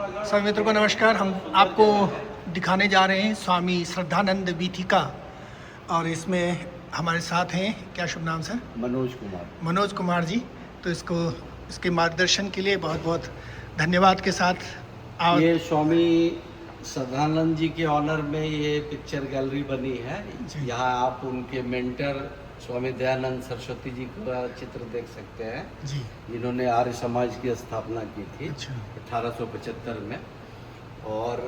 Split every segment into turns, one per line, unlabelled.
सभी मित्रों को नमस्कार। हम आपको दिखाने जा रहे हैं स्वामी श्रद्धानंद वीथिका, और इसमें हमारे साथ हैं, क्या शुभ नाम सर? मनोज कुमार जी। तो इसके मार्गदर्शन के लिए बहुत बहुत धन्यवाद के साथ
ये स्वामी श्रद्धानंद जी के ऑनर में ये पिक्चर गैलरी बनी है। यहाँ आप उनके मेंटर स्वामी दयानंद सरस्वती जी का चित्र देख सकते हैं
जी,
जिन्होंने आर्य समाज की स्थापना की थी।
अच्छा।
1875 में। और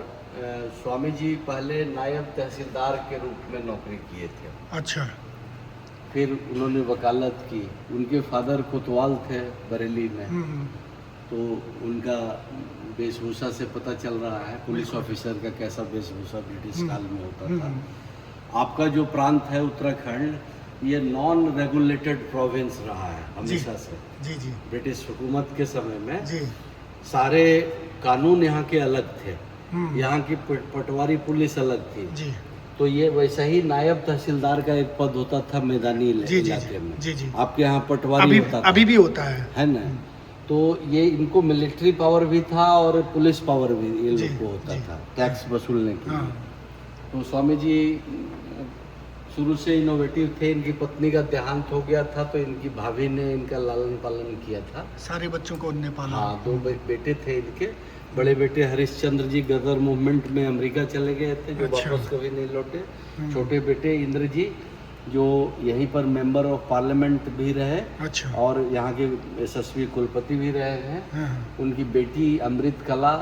स्वामी जी पहले नायब तहसीलदार के रूप में नौकरी किए थे।
अच्छा।
फिर उन्होंने वकालत की। उनके फादर कोतवाल थे बरेली में, तो उनका वेशभूषा से पता चल रहा है पुलिस ऑफिसर का कैसा वेशभूषा ब्रिटिश काल में होता था। आपका जो प्रांत है उत्तराखंड, ये नॉन रेगुलेटेड प्रोविंस रहा है हमेशा से।
जी जी।
ब्रिटिश हुकूमत के समय में
जी।
सारे कानून यहाँ के अलग थे। यहाँ की पटवारी पुलिस अलग थी।
जी।
तो ये वैसा ही नायब तहसीलदार का एक पद होता था मैदानी इलाके में।
जी जी।
आपके यहाँ पटवारी होता था,
अभी भी होता है
ना? तो ये इनको मिलिट्री पावर भी था और पुलिस पावर भी ये लोग को होता था टैक्स वसूलने के लिए। तो स्वामी जी शुरू से इनोवेटिव थे। इनकी पत्नी का देहांत हो गया था, तो इनकी भाभी ने इनका लालन पालन किया था।
सारे बच्चों को उनने पाला।
हाँ, 2 बेटे थे इनके। बड़े बेटे हरिश्चंद्र जी गदर मूवमेंट में अमेरिका चले गए थे, जो वापस कभी नहीं लौटे। छोटे बेटे इंद्र जी, जो यहीं पर मेंबर ऑफ पार्लियामेंट भी रहे।
अच्छा।
और यहाँ के यशस्वी कुलपति भी रहे हैं। उनकी बेटी अमृत कला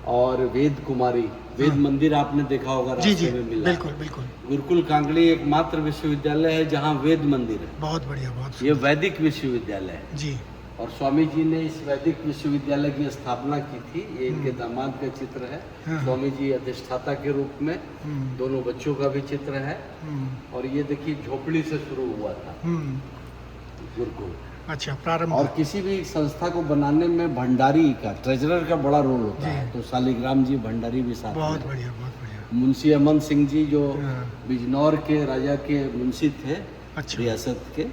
और वेद कुमारी। वेद मंदिर आपने देखा होगा रास्ते में मिला।
बिल्कुल बिल्कुल।
गुरुकुल कांगड़ी एकमात्र विश्वविद्यालय है जहाँ वेद मंदिर है।
बहुत बढ़िया, बहुत।
ये वैदिक विश्वविद्यालय है
जी।
और स्वामी जी ने इस वैदिक विश्वविद्यालय की स्थापना की थी। ये इनके दामाद का चित्र है। स्वामी जी अधिष्ठाता के रूप में। दोनों बच्चों का भी चित्र है। और ये देखिए झोपड़ी से शुरू हुआ था गुरुकुल।
अच्छा, प्रारंभ।
और किसी भी संस्था को बनाने में भंडारी का, ट्रेजरर का बड़ा रोल होता है। तो शालिग्राम जी भंडारी भी साथ में।
बहुत बढ़िया, बहुत बढ़िया।
मुंशी अमन सिंह जी जो बिजनौर के राजा के मुंशी थे,
अच्छा,
रियासत के,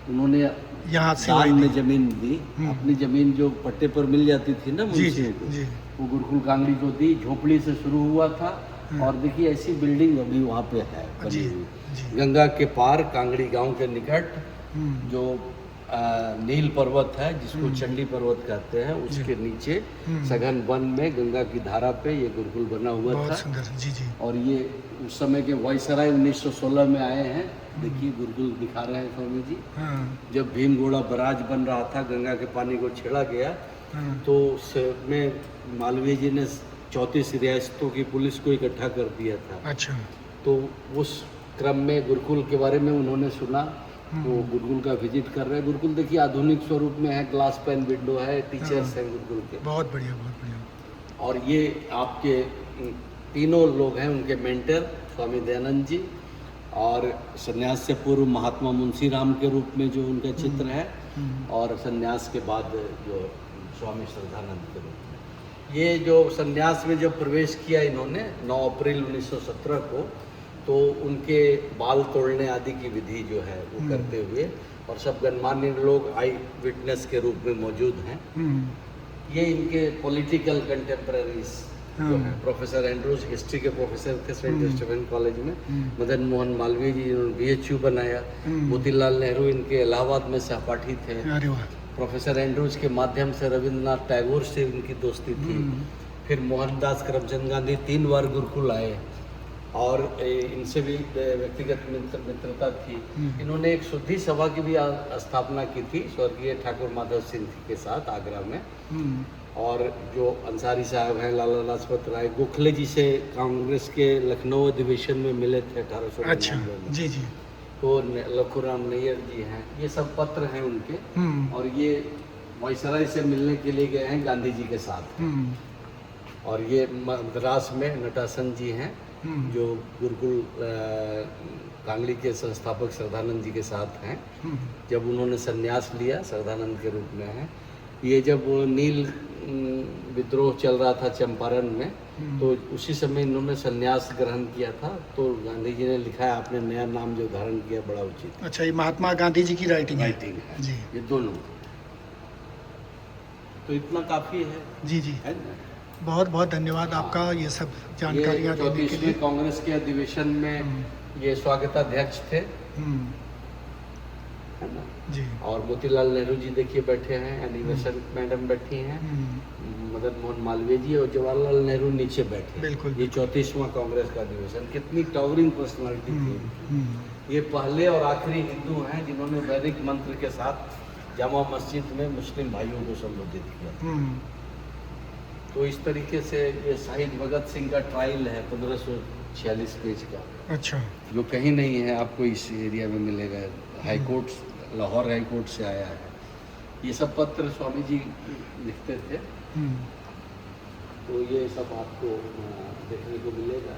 उन्होंने
यहाँ से
दान में जमीन दी। अपनी जमीन जो पट्टे पर मिल जाती थी ना मुंशियों को, वो गुरुकुल कांगड़ी को दी। झोपड़ी से शुरू हुआ था। और देखिए ऐसी बिल्डिंग अभी वहाँ पे है बनी हुई, गंगा के पार कांगड़ी गांव के निकट। जो नील पर्वत है, जिसको चंडी पर्वत कहते हैं, उसके नीचे सघन वन में गंगा की धारा पे ये गुरुकुल बना हुआ था।
सुंदर। जी जी।
और ये उस समय के वायसराय 1916 में आए हैं। देखिए गुरुकुल दिखा रहे हैं स्वामी जी। जब भीमगोड़ा बराज बन रहा था, गंगा के पानी को छेड़ा गया, तो उसमें मालवीय जी ने 34 रियासतों की पुलिस को इकट्ठा कर दिया था।
अच्छा।
तो उस क्रम में गुरुकुल के बारे में उन्होंने सुना, वो गुरुकुल का विजिट कर रहे हैं। गुरुकुल देखिए आधुनिक स्वरूप में है, ग्लास पैन विंडो है, टीचर्स हैं गुरुकुल के।
बहुत बढ़िया, बहुत बढ़िया।
और ये आपके तीनों लोग हैं उनके मेंटर, स्वामी दयानंद जी, और संन्यास से पूर्व महात्मा मुंशी राम के रूप में जो उनका चित्र है, और संन्यास के बाद जो स्वामी श्रद्धानंद के रूप में। ये जो संन्यास में जब प्रवेश किया इन्होंने 9 अप्रैल 1917 को, तो उनके बाल तोड़ने आदि की विधि जो है वो करते हुए, और सब गणमान्य लोग आई विटनेस के रूप में मौजूद हैं। ये इनके पॉलिटिकल कंटेम्पररीज जो है, प्रोफेसर एंड्रूज हिस्ट्री के प्रोफेसर थे सेंट स्टीफन कॉलेज में। मदन मोहन मालवीय जी जिन्होंने BHU बनाया। मोतीलाल नेहरू इनके इलाहाबाद में सहपाठी थे। प्रोफेसर एंड्रूज के माध्यम से रविंद्रनाथ टैगोर से इनकी दोस्ती थी। फिर मोहनदास करमचंद गांधी 3 बार गुरुकुल आए और इनसे भी व्यक्तिगत मित्रता थी। इन्होंने एक शुद्धि सभा की भी स्थापना की थी स्वर्गीय ठाकुर माधव सिंह के साथ आगरा में। और जो अंसारी साहब हैं, लाला लाजपत राय, गोखले जी से कांग्रेस के लखनऊ अधिवेशन में मिले थे 1899 में।
जी जी।
तो लखुराम नैयर जी हैं, ये सब पत्र हैं उनके। और ये वायसराय से मिलने के लिए गए हैं गांधी जी के साथ। और ये मद्रास में नटासन जी हैं, जो गुरुकुल कांगड़ी के संस्थापक श्रद्धानंद जी के साथ हैं। जब उन्होंने संन्यास लिया, श्रद्धानंद के रूप में हैं। ये जब नील विद्रोह चल रहा था चंपारण में, तो उसी समय इन्होंने संन्यास ग्रहण किया था। तो गांधी जी ने लिखा है, आपने नया नाम जो धारण किया बड़ा उचित।
अच्छा, ये महात्मा गांधी जी की राइटिंग है जी।
ये दोनों, तो इतना काफी है।
जी जी।
है ना?
बहुत बहुत धन्यवाद आपका ये सब जानकारियाँ
ये
देने के लिए।
34वें कांग्रेस के अधिवेशन में ये स्वागताध्यक्ष थे,
हम्म,
है ना।
जी।
और मोतीलाल नेहरू जी देखिए बैठे हैं, एनिवर्सरी मैडम बैठी हैं,
हम्म,
मदन मोहन मालवीय जी और जवाहरलाल नेहरू नीचे बैठे हैं।
बिल्कुल,
ये 34वां कांग्रेस का अधिवेशन, कितनी टावरिंग पर्सनालिटी थी।
हम्म,
ये पहले और आखिरी हिंदू हैं जिन्होंने वैदिक मंत्र के साथ जामा मस्जिद में मुस्लिम भाइयों को संबोधित किया।
हम्म,
तो इस तरीके से ये शहीद भगत सिंह का ट्रायल है 1546 पेज का,
अच्छा।
जो कहीं नहीं है, आपको इस एरिया में मिलेगा। High court, Lahore high court से आया है। ये सब पत्र स्वामी जी लिखते थे,
हम्म,
तो ये सब आपको देखने को मिलेगा।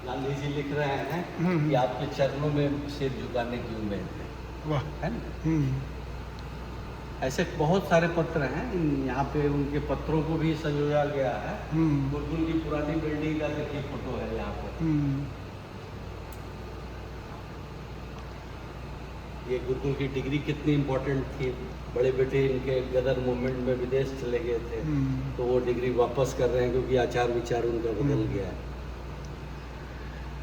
गांधी जी लिख रहे हैं
हम्म।
कि आपके चरणों में सिर झुकाने की उम्मीद है,
वाह।
है ना।
हम्म,
ऐसे बहुत सारे पत्र हैं, यहाँ पे उनके पत्रों को भी संजोया गया है।
हम्म,
गुरुकुल की पुरानी बिल्डिंग का देखिए फोटो है यहाँ पे।
हम्म,
ये गुरुकुल की डिग्री कितनी इम्पोर्टेंट थी। बड़े बेटे इनके गदर मूवमेंट में विदेश चले गए थे, तो वो डिग्री वापस कर रहे हैं क्योंकि आचार विचार उनका बदल गया है।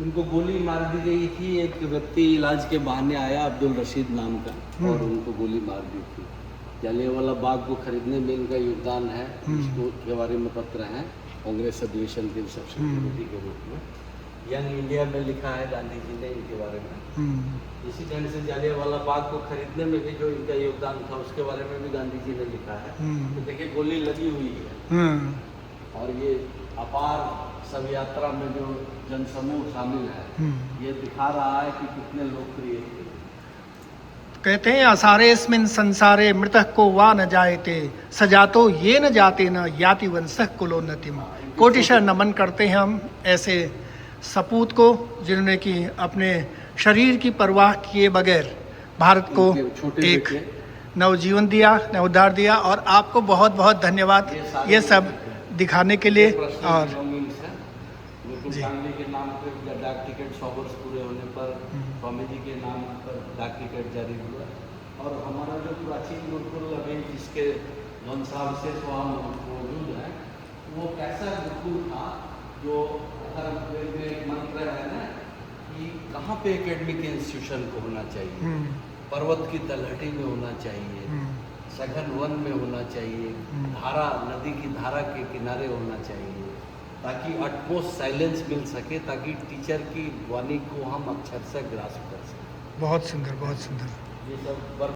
उनको गोली मार दी गई थी, एक व्यक्ति इलाज के बहाने आया अब्दुल रशीद नाम का, और उनको गोली मार दी थी। जालियांवाला बाग को खरीदने में इनका योगदान है, इसको के बारे में पत्र हैं कांग्रेस अधिवेशन के रिसेप्शन कमेटी के रूप में। यंग इंडिया में लिखा है गांधी जी ने इनके बारे में। इसी ढंग से जालियांवाला बाग को खरीदने में भी जो इनका योगदान था उसके बारे में भी गांधी जी ने लिखा है। तो देखिए गोली लगी हुई है, और ये अपार शव यात्रा में जो जनसमूह शामिल है, ये दिखा रहा है कि कितने लोकप्रिय थे।
कहते हैं असारेस्मिन संसारे मृतक को वा न जायते सजातो ये न जाते न याति वंशः कुलोन्नतिम। कोटिशः नमन करते हैं हम ऐसे सपूत को जिन्होंने कि अपने शरीर की परवाह किए बगैर भारत को एक नवजीवन दिया, नवोद्धार दिया। और आपको बहुत बहुत धन्यवाद ये सब दिखाने के लिए। और जी,
गांधी के नाम पर डाक टिकट 100 वर्ष पूरे होने पर स्वामी जी के नाम पर डाक टिकट जारी हुआ। और हमारा जो प्राचीन गुरुकुल अभी जिसके ध्वंसावशेष वहाँ मौजूद है, वो कैसा गुरुकुल था जो अथर्ववेद में एक मंत्र है ना कि कहाँ पे एकेडमिक इंस्टीट्यूशन को होना चाहिए। पर्वत की तलहटी में होना चाहिए, सघन वन में होना चाहिए, धारा नदी की धारा के किनारे होना चाहिए, ताकि अटमोस्ट साइलेंस मिल सके, ताकि टीचर की वाणी को हम अक्षर से ग्रास्प कर सकें।
बहुत सुंदर, बहुत सुंदर।
ये सब